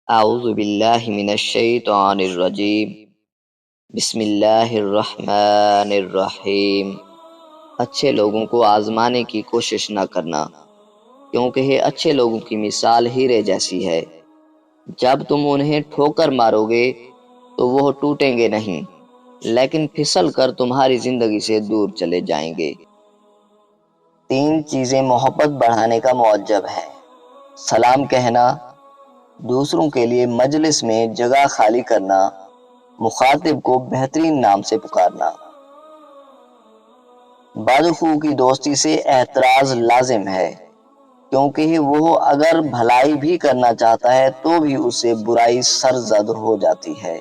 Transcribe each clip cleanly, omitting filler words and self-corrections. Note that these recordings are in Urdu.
اعوذ باللہ من الشیطان الرجیم بسم اللہ الرحمن الرحیم۔ اچھے لوگوں کو آزمانے کی کوشش نہ کرنا، کیونکہ یہ اچھے لوگوں کی مثال ہیرے جیسی ہے۔ جب تم انہیں ٹھوکر مارو گے تو وہ ٹوٹیں گے نہیں، لیکن پھسل کر تمہاری زندگی سے دور چلے جائیں گے۔ 3 چیزیں محبت بڑھانے کا معجب ہیں: سلام کہنا، دوسروں کے لیے مجلس میں جگہ خالی کرنا، مخاطب کو بہترین نام سے پکارنا۔ بدخو کی دوستی سے احتراز لازم ہے، کیونکہ وہ اگر بھلائی بھی کرنا چاہتا ہے تو بھی اسے برائی سرزد ہو جاتی ہے۔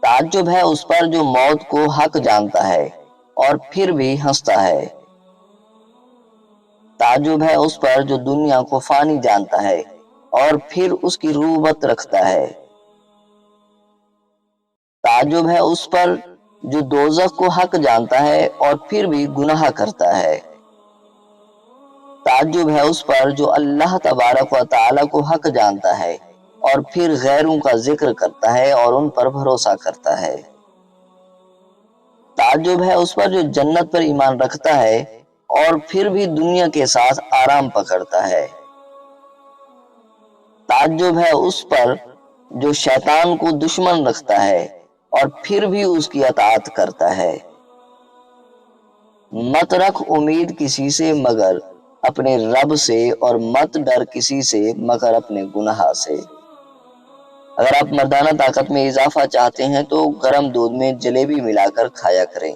تعجب ہے اس پر جو موت کو حق جانتا ہے اور پھر بھی ہنستا ہے۔ تعجب ہے اس پر جو دنیا کو فانی جانتا ہے اور پھر اس کی رغبت رکھتا ہے۔ تعجب ہے اس پر جو دوزخ کو حق جانتا ہے اور پھر بھی گناہ کرتا ہے۔ تعجب ہے اس پر جو اللہ تبارک و تعالی کو حق جانتا ہے اور پھر غیروں کا ذکر کرتا ہے اور ان پر بھروسہ کرتا ہے۔ تعجب ہے اس پر جو جنت پر ایمان رکھتا ہے اور پھر بھی دنیا کے ساتھ آرام پکڑتا ہے۔ تعجب ہے اس پر جو شیطان کو دشمن رکھتا ہے اور پھر بھی اس کی اطاعت کرتا ہے۔ مت رکھ امید کسی سے مگر اپنے رب سے، اور مت ڈر کسی سے مگر اپنے گناہ سے۔ اگر آپ مردانہ طاقت میں اضافہ چاہتے ہیں تو گرم دودھ میں جلیبی ملا کر کھایا کریں۔